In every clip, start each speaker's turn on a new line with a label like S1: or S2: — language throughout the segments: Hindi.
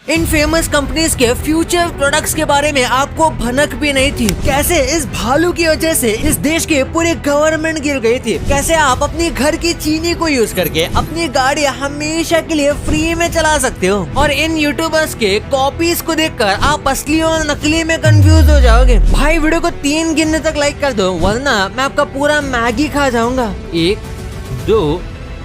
S1: इन फेमस कंपनीज के फ्यूचर प्रोडक्ट्स के बारे में आपको भनक भी नहीं थी। कैसे इस भालू की वजह से इस देश के पूरे गवर्नमेंट गिर गई थी। कैसे आप अपनी घर की चीनी को यूज करके अपनी गाड़ी हमेशा के लिए फ्री में चला सकते हो। और इन यूट्यूबर्स के कॉपीज को देखकर आप असली और नकली में कंफ्यूज हो जाओगे। भाई वीडियो को 3 गिनने तक लाइक कर दो, वरना मैं आपका पूरा मैगी खा जाऊंगा। 1 2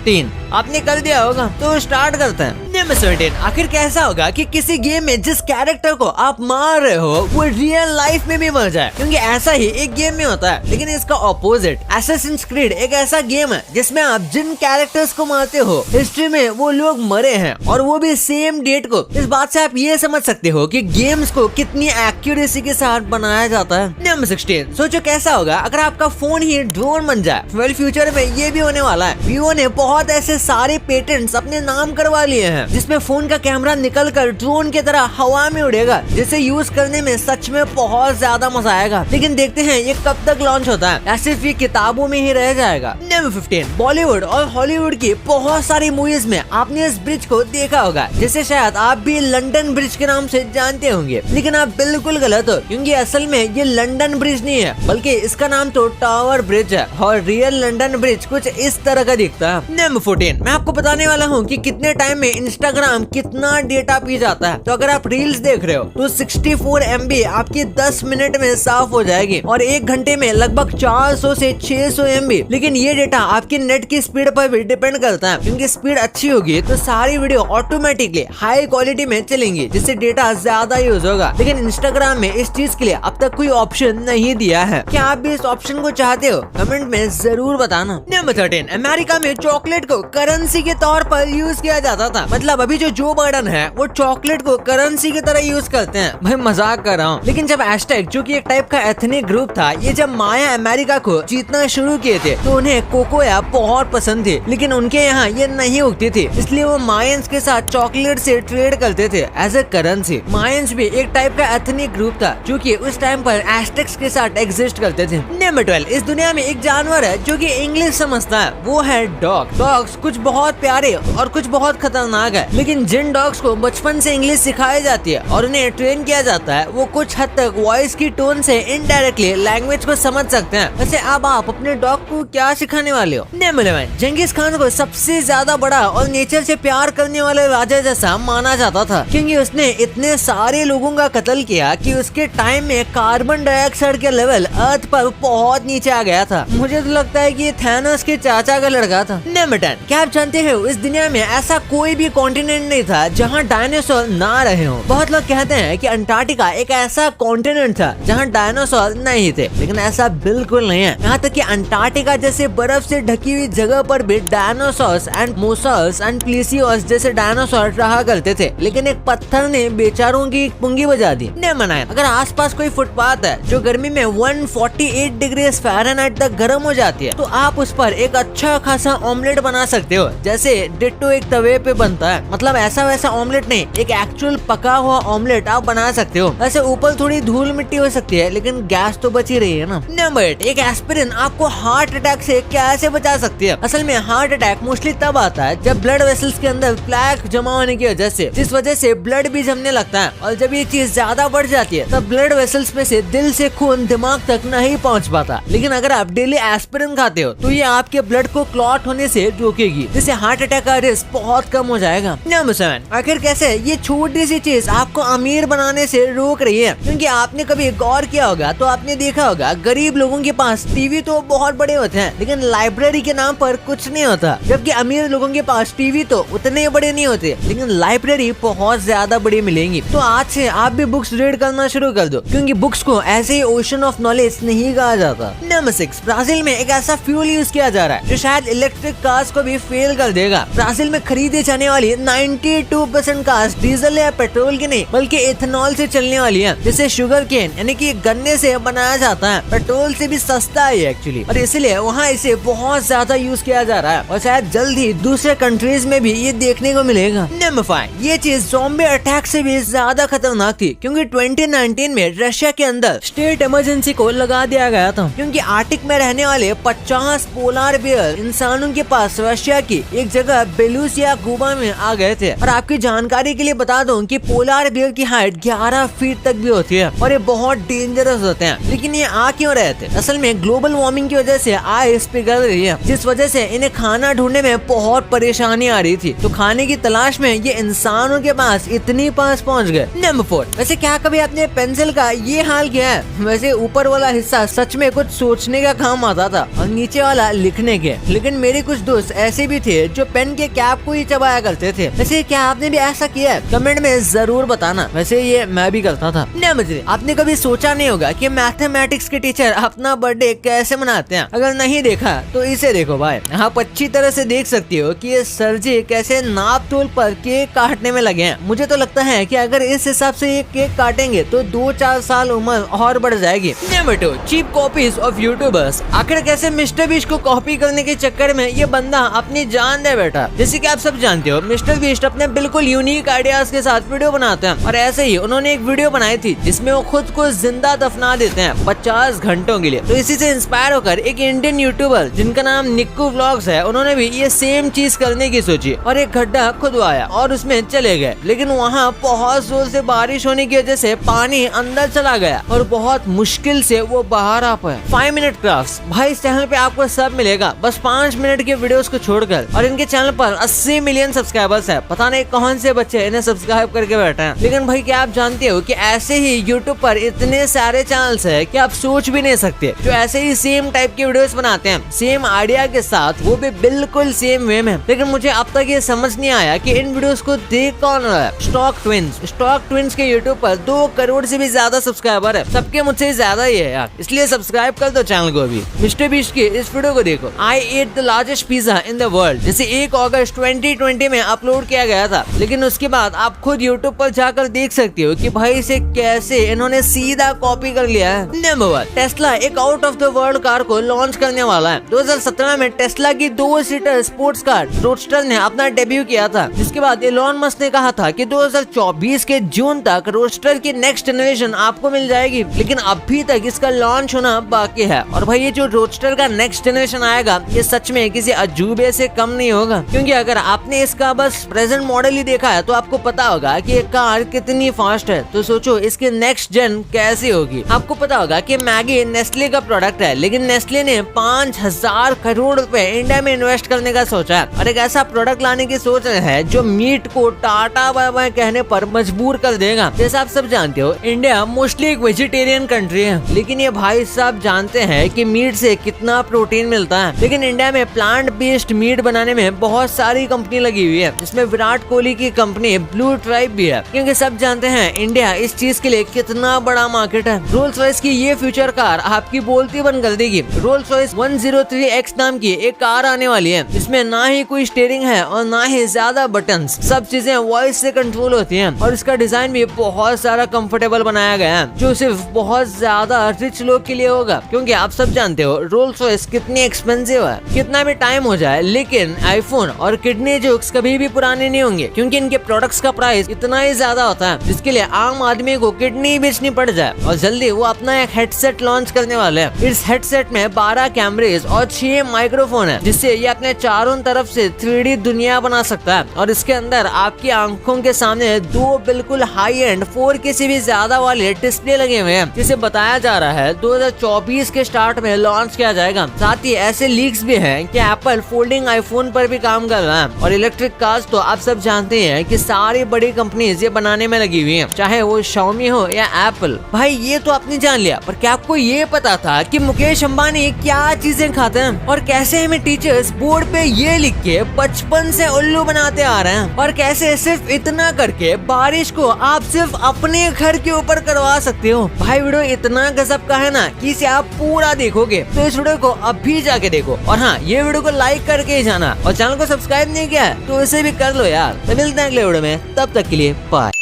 S1: 3 आपने कर दिया होगा, तो स्टार्ट करते हैं। नंबर 17, आखिर कैसा होगा कि किसी गेम में जिस कैरेक्टर को आप मार रहे हो वो रियल लाइफ में भी मर जाए, क्योंकि ऐसा ही एक गेम में होता है। लेकिन इसका ऑपोजिट असैसिन्स क्रीड एक ऐसा गेम है जिसमें आप जिन कैरेक्टर्स को मारते हो हिस्ट्री में वो लोग मरे हैं, और वो भी सेम डेट को। इस बात से आप ये समझ सकते हो कि गेम्स को कितनी एक्यूरेसी के साथ बनाया जाता है। नंबर 16, सोचो कैसा होगा अगर आपका फोन ही ड्रोन बन जाए। वेल फ्यूचर में ये भी होने वाला है। वीवो ने बहुत ऐसे सारे पेटेंट्स अपने नाम करवा लिए हैं जिसमें फोन का कैमरा निकलकर ड्रोन की तरह हवा में उड़ेगा, जिसे यूज करने में सच में बहुत ज्यादा मजा आएगा। लेकिन देखते हैं ये कब तक लॉन्च होता है, या सिर्फ ये किताबों में ही रह जाएगा। नंबर 15, बॉलीवुड और हॉलीवुड की बहुत सारी मूवीज में आपने इस ब्रिज को देखा होगा, जिसे शायद आप भी लंदन ब्रिज के नाम से जानते होंगे। लेकिन आप बिल्कुल गलत हो, क्योंकि असल में ये लंदन ब्रिज नहीं है, बल्कि इसका नाम तो टावर ब्रिज है। और रियल लंदन ब्रिज कुछ इस तरह का दिखता है। नंबर 14, मैं आपको बताने वाला हूँ कि कितने टाइम में इंस्टाग्राम कितना डेटा पी जाता है। तो अगर आप रील्स देख रहे हो तो 64 MB आपकी 10 मिनट में साफ हो जाएगी, और 1 घंटे में लगभग 400 से 600 MB। लेकिन ये डेटा आपकी नेट की स्पीड पर भी डिपेंड करता है, क्योंकि स्पीड अच्छी होगी तो सारी वीडियो ऑटोमेटिकली हाई क्वालिटी में चलेंगी, जिससे डेटा ज्यादा यूज होगा। लेकिन इंस्टाग्राम में इस चीज के लिए अब तक कोई ऑप्शन नहीं दिया है। क्या आप भी इस ऑप्शन को चाहते हो? कमेंट में जरूर बताना। नंबर 13, अमेरिका में चॉकलेट को करेंसी के तौर पर यूज किया जाता था। मतलब अभी जो बाइडेन है वो चॉकलेट को करेंसी की तरह यूज करते हैं। भाई मजाक कर रहा हूँ। लेकिन जब हैशटैग, जो कि एक टाइप का एथनिक ग्रुप था, ये जब माया अमेरिका को जीतना शुरू किए थे तो उन्हें कोकोया बहुत पसंद थी। लेकिन उनके यहाँ ये नहीं उगती थी, इसलिए वो मायंस के साथ चॉकलेट से ट्रेड करते थे एज ए करेंसी। मायंस भी एक टाइप का एथनिक ग्रुप था जो कि उस टाइम पर एस्टेक्स के साथ एग्जिस्ट करते थे। नंबर 12, इस दुनिया में एक जानवर है जो कि इंग्लिश समझता है, वो है डॉग। डॉग्स कुछ बहुत प्यारे और कुछ बहुत खतरनाक है। लेकिन जिन डॉग्स को बचपन से इंग्लिश सिखाई जाती है और उन्हें ट्रेन किया जाता है, वो कुछ हद तक वॉइस की टोन से इनडायरेक्टली लैंग्वेज को समझ सकते हैं। वैसे अब आप अपने डॉग को क्या सिखाने वाले हो? नंबर 11, जंगीज खान को सबसे ज्यादा बड़ा और नेचर से प्यार करने वाले राजा जैसा माना जाता था, क्योंकि उसने इतने सारे लोगों का कत्ल किया कि उसके टाइम में कार्बन डाइऑक्साइड के लेवल अर्थ पर बहुत नीचे आ गया था। मुझे तो लगता है कि ये थैनोस के चाचा का लड़का था। नंबर 10, क्या आप जानते हो इस दुनिया में ऐसा कोई भी कॉन्टिनेंट नहीं था जहाँ डायनासोर ना रहे हो। बहुत लोग कहते हैं कि अंटार्कटिका एक ऐसा कॉन्टिनेंट था जहाँ डायनासोर नहीं थे, लेकिन ऐसा बिल्कुल नहीं है। यहाँ तक कि अंटार्कटिका जैसे बर्फ से ढकी हुई जगह पर भी डायनासोर्स एंड मोसल्स एंड प्लीसियोस जैसे डायनासोर रहा करते थे, लेकिन एक पत्थर ने बेचारों की पुंगी बजा दी। नंबर 9, अगर आसपास कोई फुटपाथ है जो गर्मी में 148 डिग्री फ़ारेनहाइट तक गर्म हो जाती है, तो आप उस पर एक अच्छा खासा ऑमलेट बना सकते हो, जैसे डिट्टो एक तवे पे बनता है। मतलब ऐसा वैसा ऑमलेट नहीं, एक एक्चुअल पका हुआ ऑमलेट आप बना सकते हो। वैसे ऊपर थोड़ी धूल मिट्टी हो सकती है, लेकिन गैस तो बची रही है ना। नंबर 8, एक एस्पिरिन आपको हार्ट अटैक से कैसे बचा सकती है? असल में हार्ट अटैक मोस्टली तब आता है जब ब्लड वेसल्स के अंदर प्लेक जमा होने की वजह से, जिस वजह से ब्लड भी जमने लगता है, और जब ये चीज ज्यादा बढ़ जाती है तब ब्लड वेसल्स में से दिल से खून दिमाग तक नहीं पहुंच पाता। लेकिन अगर आप डेली एस्पिरिन खाते हो तो ये आपके ब्लड को क्लॉट होने से रोकेगी, जिससे हार्ट अटैक का रिस्क बहुत कम हो जाएगा। नंबर 7, आखिर कैसे ये छोटी सी चीज आपको अमीर बनाने से रोक रही है? क्योंकि आपने कभी गौर किया होगा तो आपने देखा होगा गरीब लोगों के पास टीवी तो बहुत बड़े होते हैं, लेकिन लाइब्रेरी के नाम पर कुछ नहीं होता। जबकि अमीर लोगों के पास टीवी तो उतने बड़े नहीं होते, लेकिन लाइब्रेरी बहुत ज्यादा बड़ी मिलेंगी। तो आज से आप भी बुक्स रीड करना शुरू कर दो, क्योंकि बुक्स को ऐसे ही ओशन ऑफ नॉलेज नहीं कहा जाता। नंबर 6, ब्राजील में एक ऐसा फ्यूल यूज किया जा रहा है जो शायद इलेक्ट्रिक कार्स को भी फेल कर देगा। ब्राजील में खरीदे जाने वाली 92% कार्स डीजल या पेट्रोल की नहीं बल्कि इथेनॉल से चलने वाली है, जिसे शुगर केन यानी कि गन्ने से बनाया जाता है। पेट्रोल से भी सस्ता है एक्चुअली, और इसलिए वहाँ इसे बहुत ज्यादा यूज किया जा रहा है, और शायद जल्द ही दूसरे कंट्रीज में भी ये देखने को मिलेगा। नंबर 5, ये चीज ज़ॉम्बी अटैक से भी ज्यादा खतरनाक थी, क्योंकि 2019 में रशिया के अंदर स्टेट इमरजेंसी को लगा दिया गया था, क्योंकि आर्टिक में रहने वाले 50 पोलार बियर इंसानों के पास रशिया की एक जगह बेलूस या क्यूबा में आ गए थे। और आपकी जानकारी के लिए बता दूं कि पोलार बियर की हाइट 11 फीट तक भी होती है और ये बहुत डेंजरस होते हैं। लेकिन ये आ क्यों रहे थे? असल में ग्लोबल वार्मिंग की वजह से आइस पिघल रही है, जिस वजह से इन्हें खाना ढूंढने में बहुत परेशानी आ रही थी। तो खाने की तलाश में ये इंसानों के पास इतनी पास पहुंच गए। नंबर 4, वैसे क्या कभी आपने पेंसिल का ये हाल किया है? वैसे ऊपर वाला हिस्सा सच में कुछ सोचने का काम आता था और नीचे वाला लिखने के। लेकिन मेरे कुछ दोस्त ऐसे भी थे जो पेन के कैप को ही चबाया करते थे। वैसे क्या आपने भी ऐसा किया है? कमेंट में जरूर बताना। वैसे ये मैं भी करता था। नंबर 3, आपने कभी सोचा नहीं होगा कि मैथमेटिक्स के टीचर अपना बर्थडे कैसे मनाते हैं? अगर नहीं देखा तो इसे देखो भाई। आप अच्छी तरह से देख सकती हो कि ये सर जी कैसे नाप तोल पर केक काटने में लगे हैं। मुझे तो लगता है कि अगर इस हिसाब से ये केक काटेंगे तो 2-4 साल उम्र और बढ़ जाएगी। Number 2, cheap copies of YouTubers. आखिर कैसे मिस्टर बीस्ट को कॉपी करने के चक्कर में ये बंदा अपनी जान दे बैठा। जैसे कि आप सब जानते हो, मिस्टर बीस्ट अपने बिल्कुल यूनिक आइडियाज के साथ वीडियो बनाते हैं और ऐसे ही उन्होंने एक वीडियो बनाई थी जिसमें वो खुद को जिंदा दफना देते हैं 50 घंटों के लिए। तो इसी से इंस्पायर होकर एक इंडियन यूट्यूबर जिनका नाम निक्कू व्लॉग्स है, उन्होंने भी ये सेम चीज करने की सोची और एक गड्ढा खुदवाया और उसमें चले गए। लेकिन वहाँ बहुत जोर से बारिश होने की वजह से पानी अंदर चला गया और बहुत मुश्किल से वो बाहर आ पाए। 5 मिनट क्राफ्ट्स, भाई इस चैनल पे आपको सब मिलेगा बस 5 मिनट के वीडियोस को छोड़कर। और इनके चैनल पर 80 मिलियन सब्सक्राइबर्स है। पता नहीं कौन से बच्चे इन्हें सब्सक्राइब करके बैठे हैं। लेकिन भाई क्या आप जानते हो कि ऐसे ही यूट्यूब पर इतने सारे चैनल्स है कि आप सोच भी नहीं सकते जो ऐसे ही सेम टाइप के वीडियोस बनाते हैं, सेम आइडिया के साथ, वो भी बिल्कुल सेम वे में। लेकिन मुझे अब तक ये समझ नहीं आया कि इन वीडियोस को देख कौन रहा है। स्टॉक ट्विंस के यूट्यूब पर 2 करोड़ से भी ज्यादा सब्सक्राइबर है। सबके मुझसे ज्यादा ही है यार, इसलिए सब्सक्राइब कर दो चैनल को भी। मिस्टर बीस्ट की इस वीडियो को देखो, I ate the largest pizza in the world, जैसे 1 अगस्त 2020 में अपलोड किया गया था। लेकिन उसके बाद आप खुद यूट्यूब पर जाकर देख सकते हो कि भाई इसे कैसे इन्होंने सीधा कॉपी कर लिया है। नंबर 1, टेस्ला एक out of the world car को लॉन्च करने वाला है। 2017 में टेस्ला की 2 सीटर स्पोर्ट्स कार रोडस्टर ने अपना डेब्यू किया था, जिसके बाद एलोन मस्क ने कहा था कि 2024 के जून तक रोडस्टर की नेक्स्ट जनरेशन आपको मिल जाएगी। लेकिन अभी तक इसका लॉन्च होना बाकी है। और भाई ये जो रोडस्टर का नेक्स्ट जनरेशन आएगा, ये सच में किसी अजूबे से कम नहीं होगा, क्योंकि अगर आपने इसका बस प्रेजेंट मॉडल ही देखा है तो आपको पता होगा कि ये कार कितनी फास्ट है। तो सोचो इसकी नेक्स्ट जेन कैसी होगी। आपको पता होगा कि मैगी नेस्ले का प्रोडक्ट है, लेकिन नेस्ले ने 5000 करोड़ रुपए इंडिया में इन्वेस्ट करने का सोचा है और एक ऐसा प्रोडक्ट लाने की सोच रहे हैं जो मीट को टाटा बाय बाय कहने पर मजबूर कर देगा। जैसा आप सब जानते हो, इंडिया मोस्टली एक वेजिटेरियन कंट्री है, लेकिन ये भाई साहब जानते हैं कि मीट से कितना प्रोटीन मिलता है। लेकिन इंडिया में प्लांट बेस्ड मीट बनाने में बहुत सारी कंपनी लगी हुई है, जिसमें विराट कोहली की कंपनी ब्लू ट्राइब भी है, क्योंकि सब जानते हैं इंडिया इस चीज के लिए कितना बड़ा मार्केट है। रोल्स रॉयस की ये फ्यूचर कार आपकी बोलती बंद कर देगी। रोल्स रॉयस 103X नाम की एक कार आने वाली है, इसमें ना ही कोई स्टीयरिंग है और ना ही ज्यादा बटन्स, सब चीजें वॉइस से कंट्रोल होती हैं। और इसका डिजाइन भी बहुत सारा कंफर्टेबल बनाया गया है, जो सिर्फ बहुत ज्यादा रिच लोग के लिए होगा, क्योंकि आप सब जानते हो रोल्स रॉयस कितनी एक्सपेंसिव है। कितना भी टाइम हो जाए, लेकिन आईफोन और किडनी जोक्स कभी भी पुराने नहीं होंगे, क्योंकि इनके प्रोडक्ट्स का प्राइस इतना ही ज्यादा होता है जिसके लिए आम आदमी को किडनी बेचनी पड़ जाए। और जल्दी वो अपना एक हेडसेट लॉन्च करने वाले हैं। इस हेडसेट में 12 कैमरेज और 6 माइक्रोफोन है, जिससे ये अपने चारों तरफ से 3D दुनिया बना सकता है। और इसके अंदर आपकी आंखों के सामने 2 बिल्कुल हाई एंड 4K से भी ज्यादा वाले डिस्प्ले लगे हुए हैं, जिसे बताया जा रहा है 2024 के स्टार्ट में लॉन्च किया जाएगा। साथ ही ऐसे लीक्स भी हैं कि एप्पल फोल्डिंग आईफोन पर भी काम कर रहा है। और इलेक्ट्रिक कार्स तो आप सब जानते हैं कि सारी बड़ी कंपनीज ये बनाने में लगी हुई हैं, चाहे वो Xiaomi हो या एप्पल। भाई ये तो आपने जान लिया, पर क्या आपको ये पता था कि मुकेश अंबानी क्या चीजें खाते हैं और कैसे हमें टीचर्स बोर्ड पे ये लिख के बचपन से उल्लू बनाते आ रहे हैं, और कैसे सिर्फ इतना करके बारिश को आप सिर्फ अपने घर के ऊपर करवा सकते हो। भाई वीडियो इतना गजब का है ना कि इसे आप पूरा देखोगे तो इस वीडियो को अभी जाके देखो। और हाँ, ये वीडियो को लाइक करके ही जाना, और चैनल को सब्सक्राइब नहीं किया है तो इसे भी कर लो यार। तो मिलते हैं अगले वीडियो में, तब तक के लिए बाय।